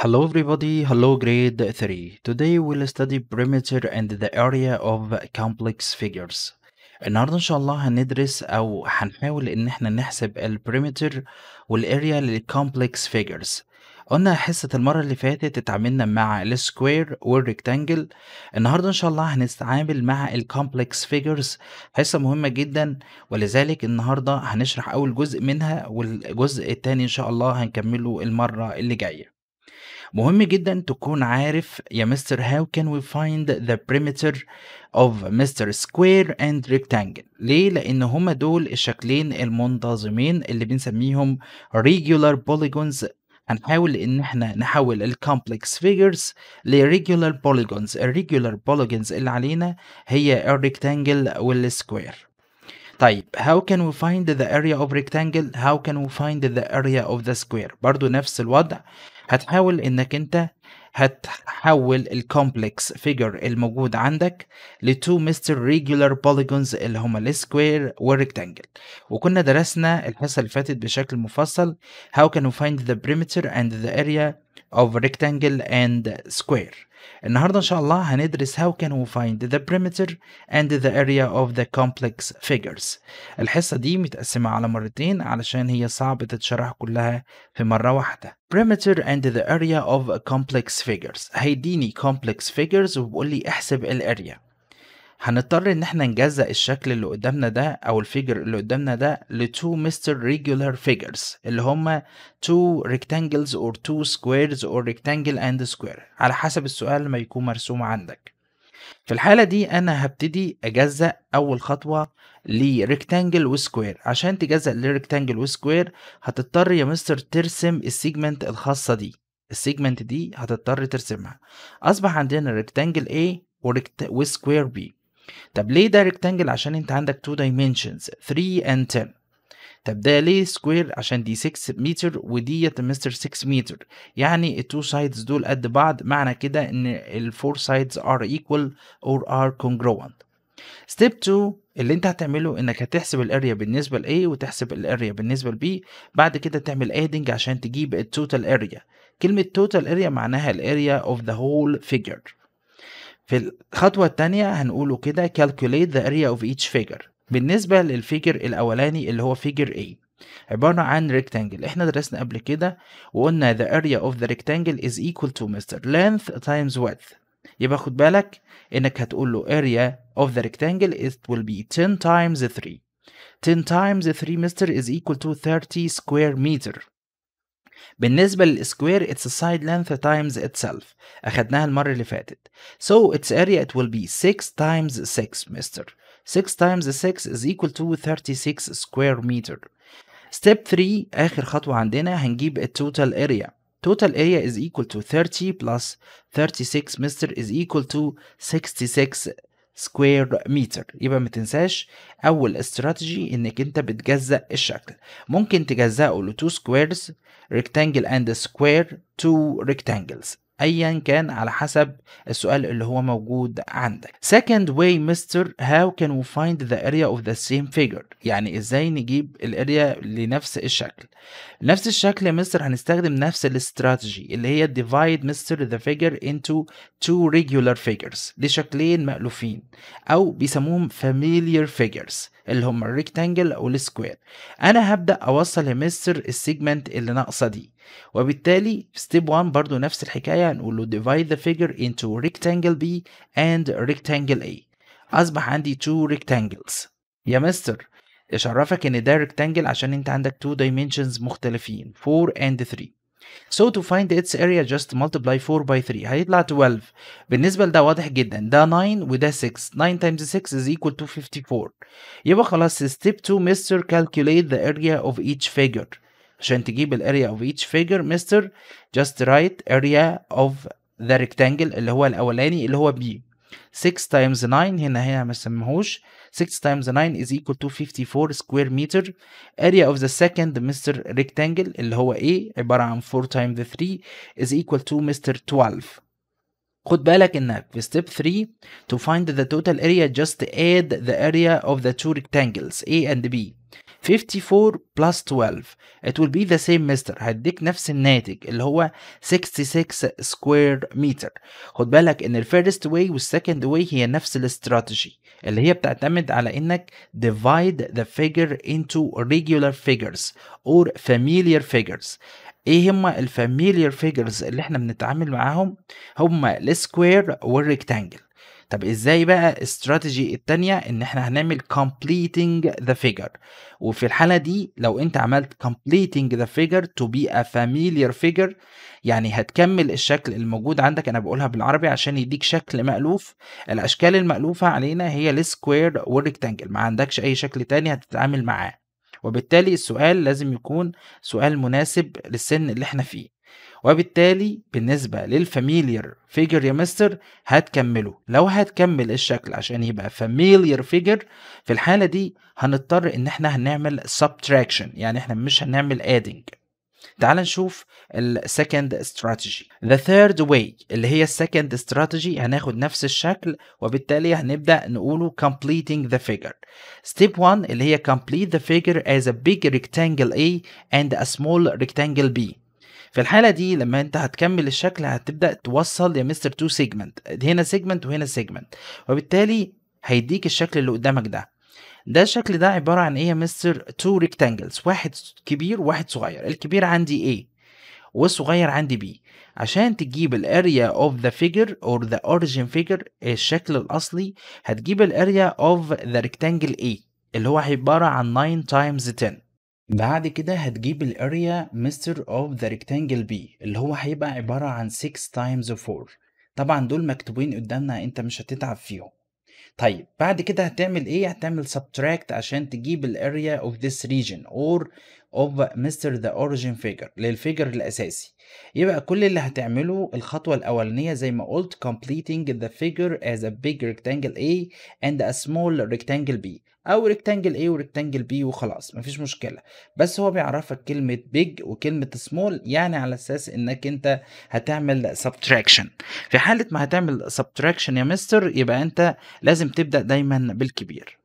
Hello everybody, hello grade 3. Today we'll study perimeter and the area of complex figures. النهارده ان شاء الله هندرس او هنحاول ان احنا نحسب البريمتر والاريا للكومبلكس فيجرز. قلنا حصة المرة اللي فاتت اتعاملنا مع السكوير والريكتانجل. النهارده ان شاء الله هنتعامل مع الكومبلكس فيجرز، حصة مهمة جدا، ولذلك النهارده هنشرح اول جزء منها والجزء التاني ان شاء الله هنكمله المرة اللي جاية. مهم جدا تكون عارف يا مستر how can we find the perimeter of Mr. Square and Rectangle. ليه؟ لأن هما دول الشكلين المنتظمين اللي بنسميهم regular polygons. هنحاول إن احنا نحول ال complex figures ل regular polygons. ال regular polygons اللي علينا هي ال rectangle وال square. طيب how can we find the area of rectangle? How can we find the area of the square؟ برضو نفس الوضع، هتحاول انك انت هتحول الكومبلكس فيجر الموجود عندك لتو مستر ريجولار بوليجونز اللي هما السكوير والريكتانجل. وكنا درسنا الحصة اللي فاتت بشكل مفصل how can we find the perimeter and the area of rectangle and square. النهارده ان شاء الله هندرس how can we find the perimeter and the area of the complex figures. الحصة دي متقسمة على مرتين علشان هي صعب تتشرح كلها في مرة واحدة. perimeter and the area of complex figures. هيديني complex figures وبيقول لي احسب الاريا. هنضطر ان احنا نجزأ الشكل اللي قدامنا ده او الفيجر اللي قدامنا ده لتو مستر ريجولار فيجرز اللي هما two rectangles or two squares or rectangle and square على حسب السؤال ما يكون مرسوم عندك. في الحالة دي أنا هبتدي أجزأ أول خطوة لريكتانجل وسكوير. عشان تجزأ لريكتانجل وسكوير هتضطر يا مستر ترسم السيجمنت الخاصة دي. السيجمنت دي هتضطر ترسمها. أصبح عندنا ريكتانجل A وسكوير B. طب ليه ده ريكتانجل؟ عشان أنت عندك 2 dimensions 3 and 10. طب ده ليه سكوير؟ عشان دي 6 متر ودي مستر 6 متر، يعني التو سايدز دول قد بعض، معنى كده ان الفور سايدز are equal or are congruent. ستيب 2 اللي انت هتعمله انك هتحسب الاريا بالنسبه ل A وتحسب الاريا بالنسبه ل B، بعد كده تعمل adding عشان تجيب التوتال اريا. كلمه توتال اريا معناها الاريا of the whole figure. في الخطوه الثانيه هنقوله كده calculate the area of each figure. بالنسبة للفيجر الأولاني اللي هو فيجر A عبارة عن ريكتانجل. احنا درسنا قبل كده وقلنا the area of the rectangle is equal to مستر length times width. يبقى خد بالك انك هتقول له area of the rectangle it will be 10 times 3. 10 times 3 مستر is equal to 30 square meter. بالنسبة للسكوير it's side length times itself. أخدناها المرة اللي فاتت. So its area it will be 6 times 6 مستر. 6 times 6 is equal to 36 square meter. Step 3 آخر خطوة عندنا هنجيب التوتال area. Total area is equal to 30 plus 36 مستر is equal to 66 سكوير متر. يبقى ما تنساش اول استراتيجي انك انت بتجزأ الشكل. ممكن تجزأه ل 2 squares rectangle and square 2 rectangles ايا كان على حسب السؤال اللي هو موجود عندك. Second way mister how can we find the area of the same figure؟ يعني ازاي نجيب الاريا لنفس الشكل. نفس الشكل يا مستر هنستخدم نفس الاستراتيجي اللي هي divide مستر the figure into two regular figures لشكلين مألوفين او بيسموهم familiar figures اللي هم الريكتانجل او السكوير. انا هبدأ اوصل يا مستر السيجمنت اللي ناقصه دي، وبالتالي ستيب 1 برضو نفس الحكايه هنقول له divide the figure into rectangle B and rectangle A. اصبح عندي two rectangles. يا مستر ايش عرفك ان ده rectangle؟ عشان انت عندك 2 dimensions مختلفين 4 and 3. So to find its area just multiply 4 by 3 هيطلع 12. بالنسبة لده واضح جدا، ده 9 وده 6. 9 times 6 is equal to 54. يبقى خلاص step 2 مستر calculate the area of each figure. عشان تجيب ال area of each figure مستر just write area of the rectangle اللي هو الأولاني اللي هو B. 6 times 9 هنا ما سموهوش. 6 times 9 is equal to 54 square meter. area of the second مستر rectangle اللي هو A عبارة عن 4 times 3 is equal to مستر 12. خد بالك انك في step 3 to find the total area just add the area of the two rectangles A and B. 54 plus 12 it will be the same mister. هديك نفس الناتج اللي هو 66 square meter. خد بالك ان الفيرست واي والسكند واي هي نفس الاستراتيجي اللي هي بتعتمد على انك divide the figure into regular figures or familiar figures. ايه هما الفاميليار فيجرز اللي احنا بنتعامل معاهم؟ هما السكوير والريكتانجل. طب ازاي بقى الاستراتيجي التانية؟ ان احنا هنعمل completing the figure، وفي الحالة دي لو انت عملت completing the figure to be a familiar figure يعني هتكمل الشكل الموجود عندك. انا بقولها بالعربي عشان يديك شكل مألوف. الاشكال المألوفة علينا هي السكوير والريكتانجل، ما عندكش اي شكل تاني هتتعامل معاه، وبالتالي السؤال لازم يكون سؤال مناسب للسن اللي احنا فيه. وبالتالي بالنسبة للفاميليار فيجر يا مستر هتكمله. لو هتكمل الشكل عشان يبقى فاميليار فيجر في الحالة دي هنضطر ان احنا هنعمل subtraction، يعني احنا مش هنعمل adding. تعال نشوف السكند استراتيجي. The third way اللي هي السكند استراتيجي هناخد نفس الشكل وبالتالي هنبدأ نقوله completing the figure. Step 1 اللي هي complete the figure as a big rectangle A and a small rectangle B. في الحالة دي لما انت هتكمل الشكل هتبدأ توصل يا مستر تو سيجمنت، هنا سيجمنت وهنا سيجمنت، وبالتالي هيديك الشكل اللي قدامك ده الشكل ده عبارة عن ايه يا مستر؟ تو ريكتانجلز، واحد كبير وواحد صغير. الكبير عندي A والصغير عندي B. عشان تجيب الاريا اوف ذا فيجر اور ذا اوريجين فيجر الشكل الاصلي هتجيب الاريا اوف ذا ريكتانجل A اللي هو عبارة عن 9 times 10. بعد كده هتجيب الاريا مستر اوف ذا ريكتانجل بي اللي هو هيبقى عبارة عن 6 times 4. طبعا دول مكتوبين قدامنا انت مش هتتعب فيهم. طيب بعد كده هتعمل ايه؟ هتعمل subtract عشان تجيب الاريا of this region or of Mr. the origin figure للفيجر الاساسي. يبقى كل اللي هتعمله الخطوة الاولانية زي ما قلت completing the figure as a big rectangle A and a small rectangle B او rectangle A و rectangle B وخلاص مفيش مشكلة. بس هو بيعرفك كلمة big وكلمة small يعني على اساس انك انت هتعمل subtraction. في حالة ما هتعمل subtraction يا مستر يبقى انت لازم تبدأ دايما بالكبير.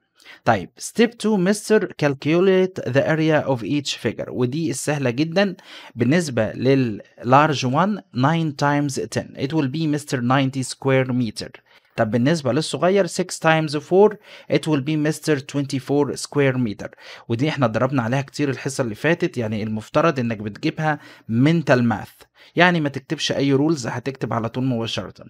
طيب step 2 مستر calculate the area of each figure، ودي السهلة جدا. بالنسبة للlarge one 9 times 10 it will be مستر 90 square meter. طب بالنسبة للصغير 6 times 4 it will be مستر 24 square meter. ودي احنا ضربنا عليها كتير الحصة اللي فاتت، يعني المفترض انك بتجيبها mental math، يعني ما تكتبش اي رولز، هتكتب على طول مباشرة.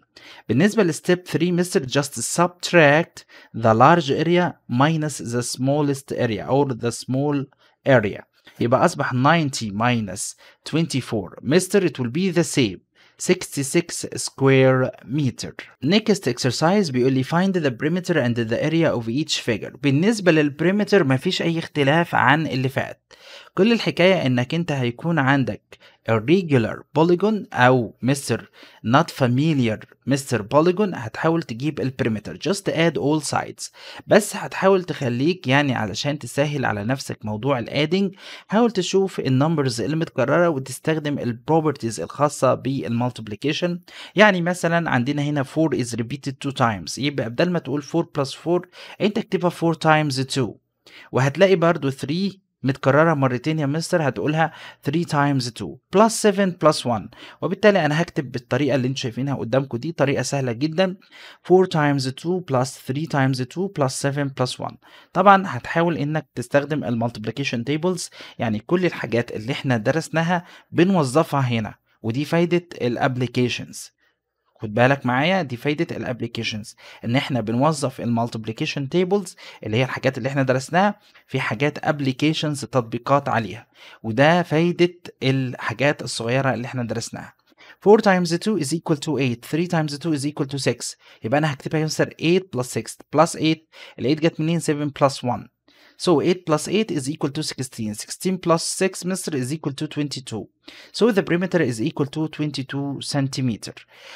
بالنسبة لستيب 3 مستر just subtract the large area minus the smallest area or the small area. يبقى أصبح 90 minus 24 مستر it will be the same 66 square meter. Next exercise بيقول لي find the perimeter and the area of each figure. بالنسبة للبريمتر مفيش أي اختلاف عن اللي فات. كل الحكاية إنك أنت هيكون عندك irregular polygon أو مستر not familiar مستر polygon هتحاول تجيب البريمتر just add all sides. بس هتحاول تخليك يعني علشان تسهل على نفسك موضوع الادنج حاول تشوف النمبرز اللي متكررة وتستخدم البروبرتيز الخاصة بالمالتيبليكيشن. يعني مثلا عندنا هنا 4 is repeated 2 times، يبقى بدل ما تقول 4 plus 4 انت اكتبها 4 times 2. وهتلاقي برضو 3 متكررة مرتين يا مستر هتقولها 3 times 2 plus 7 plus 1. وبالتالي أنا هكتب بالطريقة اللي انتوا شايفينها قدامكم دي، طريقة سهلة جدا 4 times 2 plus 3 times 2 plus 7 plus 1. طبعا هتحاول انك تستخدم المالتيبليكيشن تيبلز، يعني كل الحاجات اللي احنا درسناها بنوظفها هنا، ودي فايدة الابليكيشنز. خد بالك معايا دي فايدة الابليكيشنز ان احنا بنوظف المالتيبليكيشن تيبلز اللي هي الحاجات اللي احنا درسناها في حاجات ابليكيشنز تطبيقات عليها، وده فايدة الحاجات الصغيرة اللي احنا درسناها. 4 times 2 is equal to 8 3 times 2 is equal to 6. يبقى انا هكتبها ينصر 8 plus 6 plus 8 ال 8 جت منين 7 plus 1. So 8 plus 8 is equal to 16. 16 plus 6 مصر is equal to 22. So the perimeter is equal to 22 centimeter.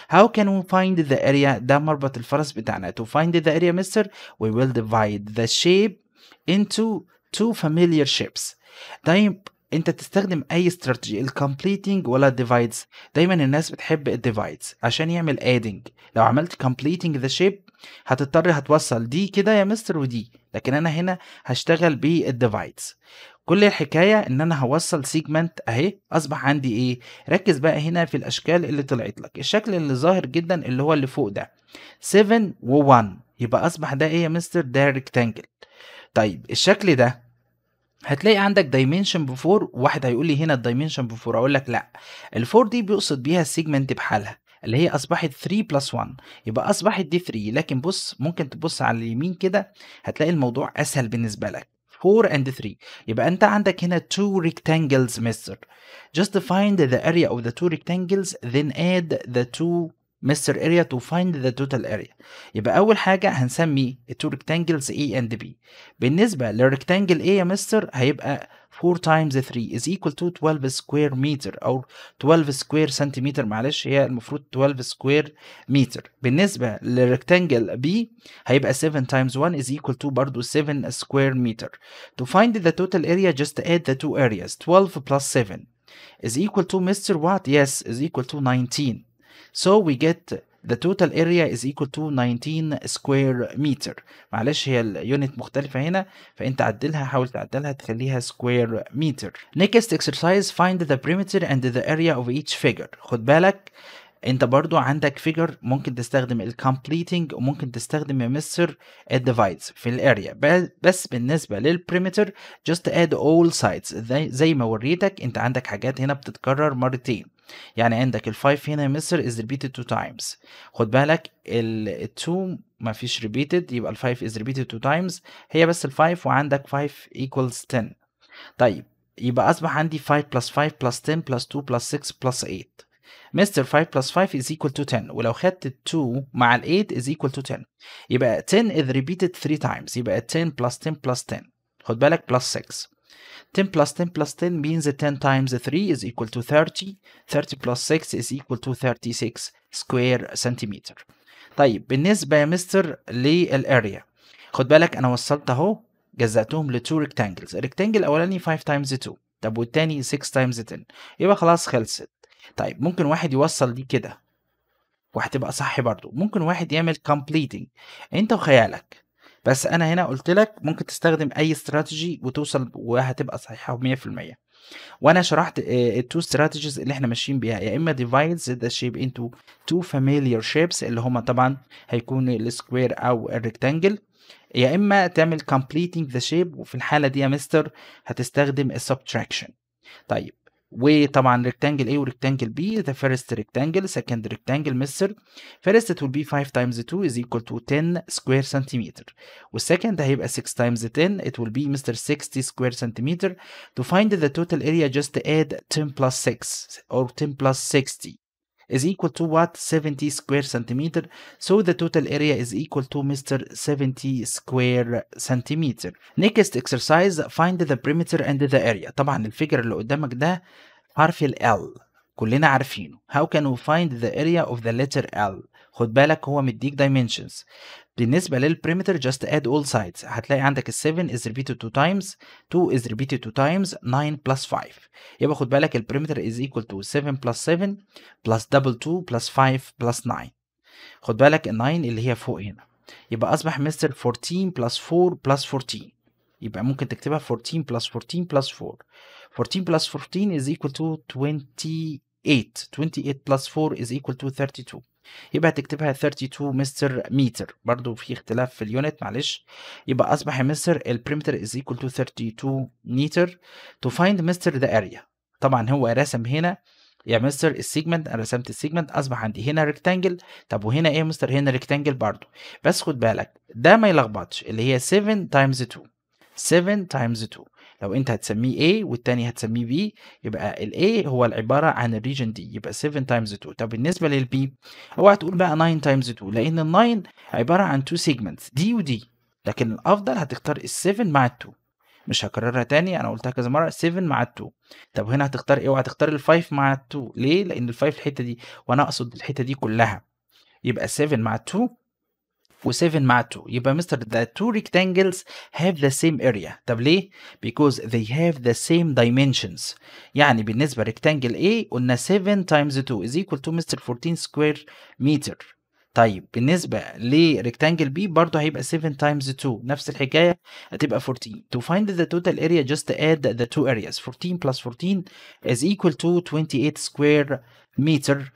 How can we find the area؟ ده مربط الفرس بتاعنا. To find the area مصر we will divide the shape into two familiar shapes. طيب انت تستخدم اي استراتيجي الكمبليتنج ولا الديفايدز؟ دايما الناس بتحب الديفايدز عشان يعمل ادنج. لو عملت completing the shape هتضطر هتوصل دي كده يا مستر ودي لكن انا هنا هشتغل بالديفايدز. كل الحكايه ان انا هوصل سيجمنت اهي، اصبح عندي ايه؟ ركز بقى هنا في الاشكال اللي طلعت لك. الشكل اللي ظاهر جدا اللي هو اللي فوق ده 7 و1، يبقى اصبح ده ايه يا مستر؟ ده ريكتانجل. طيب الشكل ده هتلاقي عندك دايمنشن بفور، واحد هيقول لي هنا الدايمنشن بفور، اقول لك لا، الفور دي بيقصد بيها السيجمنت بحالها اللي هي اصبحت 3 بلس 1، يبقى اصبحت دي 3. لكن بص، ممكن تبص على اليمين كده هتلاقي الموضوع اسهل بالنسبه لك، 4 and 3. يبقى انت عندك هنا 2 rectangles مستر. Just find the area of the two rectangles then add the two مستر area to find the total area. يبقى اول حاجه هنسمي التو rectangles A and B. بالنسبه للريكتانجل A يا مستر هيبقى 4 times 3 is equal to 12 square meter او 12 square centimeter، معلش هي المفروض 12 square meter. بالنسبه للريكتانجل B هيبقى 7 times 1 is equal to برضو 7 square meter. To find the total area just add the two areas. 12 plus 7 is equal to Mr. what? Yes, is equal to 19. So we get the total area is equal to 19 square meter. معلش هي اليونت مختلفة هنا، فأنت عدلها، حاول تعدلها تخليها square meter. Next exercise, find the perimeter and the area of each figure. خد بالك انت برضو عندك فيجر ممكن تستخدم الكمبليتنج وممكن تستخدم يا مستر الديفايدز في الاريا، بس بالنسبه للبريمتر just add all sides. زي ما وريتك انت عندك حاجات هنا بتتكرر مرتين، يعني عندك ال5 هنا يا مستر is repeated 2 times. خد بالك ال2 ما فيش repeated، يبقى ال5 is repeated 2 times، هي بس ال5 وعندك 5 equals 10. طيب يبقى اصبح عندي 5 plus 5 plus 10 plus 2 plus 6 plus 8. مستر 5 plus 5 is equal to 10، ولو خدت ال 2 مع ال 8 is equal to 10، يبقى 10 is repeated 3 times، يبقى 10 plus 10 plus 10. خد بالك plus 6. 10 plus 10 plus 10 means 10 times 3 is equal to 30. 30 plus 6 is equal to 36 square centimeter. طيب بالنسبة يا مستر للاريا، خد بالك انا وصلت اهو جزأتهم ل 2 rectangles. الريكتانجل الاولاني 5 times 2، طب والتاني 6 times 10، يبقى خلاص خلصت. طيب ممكن واحد يوصل دي كده وهتبقى صح برضو، ممكن واحد يعمل completing انت وخيالك، بس انا هنا قلت لك ممكن تستخدم اي استراتيجي وتوصل وهتبقى صحيحه 100%. وانا شرحت التو استراتيجيز اللي احنا ماشيين بيها، يا اما divides the shape into two familiar shapes اللي هما طبعا هيكون السكوير او الريكتانجل، يا اما تعمل completing the shape، وفي الحاله دي يا مستر هتستخدم السبتراكشن. طيب وطبعا rectangle A و rectangle B، the first rectangle second rectangle مستر first it will be 5 times 2 is equal to 10 square centimeter، والسكند هيبقى 6 times 10 it will be مستر 60 square centimeter. To find the total area just add 10 plus 6 or 10 plus 60 is equal to what? 70 square centimeter. So the total area is equal to Mr. 70 square centimeter. Next exercise, find the perimeter and the area. طبعا الفيجر اللي قدامك ده حرف ال L كلنا عارفينه. How can we find the area of the letter L؟ خد بالك هو مديك dimensions. بالنسبة للبريمتر just add all sides. هتلاقي عندك ال 7 is repeated 2 times، 2 is repeated 2 times، 9 plus 5. يبقى خد بالك البريمتر is equal to 7 plus 7 plus double 2 plus 5 plus 9. خد بالك ال 9 اللي هي فوق هنا، يبقى أصبح مستر 14 plus 4 plus 14، يبقى ممكن تكتبها 14 plus 14 plus 4. 14 plus 14 is equal to 28. 28 plus 4 is equal to 32. يبقى هتكتبها 32 مستر متر، برضو في اختلاف في اليونت معلش. يبقى أصبح يا مستر البريمتر is equal to 32 متر. To find مستر the area، طبعا هو رسم هنا يا مستر السيجمنت، انا رسمت السيجمنت اصبح عندي هنا ريكتانجل. طب وهنا ايه يا مستر؟ هنا ريكتانجل برضو، بس خد بالك ده ما يلخبطش، اللي هي 7 times 2. 7 times 2 لو انت هتسميه A والتاني هتسميه B، يبقى ال A هو العبارة عن الريجن دي، يبقى 7 times 2. طب بالنسبة لل B اوعى تقول بقى 9 times 2، لأن ال 9 عبارة عن 2 segments دي ودي، لكن الأفضل هتختار ال 7 مع ال 2. مش هكررها تاني، انا قلتها كذا مره، 7 مع ال2. طب هنا هتختار ايه؟ وهتختار ال5 مع ال2. ليه؟ لان ال5 الحته دي وانا اقصد الحته دي كلها، يبقى 7 مع 2 و7 مع 2. يبقى مستر the two rectangles have the same area. طب ليه؟ because they have the same dimensions. يعني بالنسبه rectangle A قلنا 7 times 2 is equal to مستر 14 square meter. طيب بالنسبة لrectangle B برضه هيبقى 7 times 2 نفس الحكاية هتبقى 14. To find the total area just add the two areas. 14 plus 14 is equal to 28 square meter.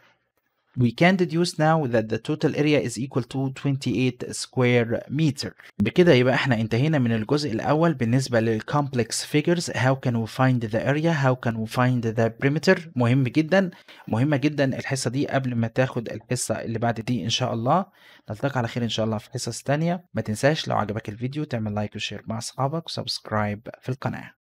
We can deduce now that the total area is equal to 28 square meter. بكده يبقى احنا انتهينا من الجزء الأول بالنسبة للcomplex figures. How can we find the area? How can we find the perimeter? مهم جدا، مهمة جدا الحصة دي قبل ما تاخد الحصة اللي بعد دي إن شاء الله. نلتقي على خير إن شاء الله في حصص تانية. ما تنساش لو عجبك الفيديو تعمل لايك وشير مع أصحابك وسبسكرايب في القناة.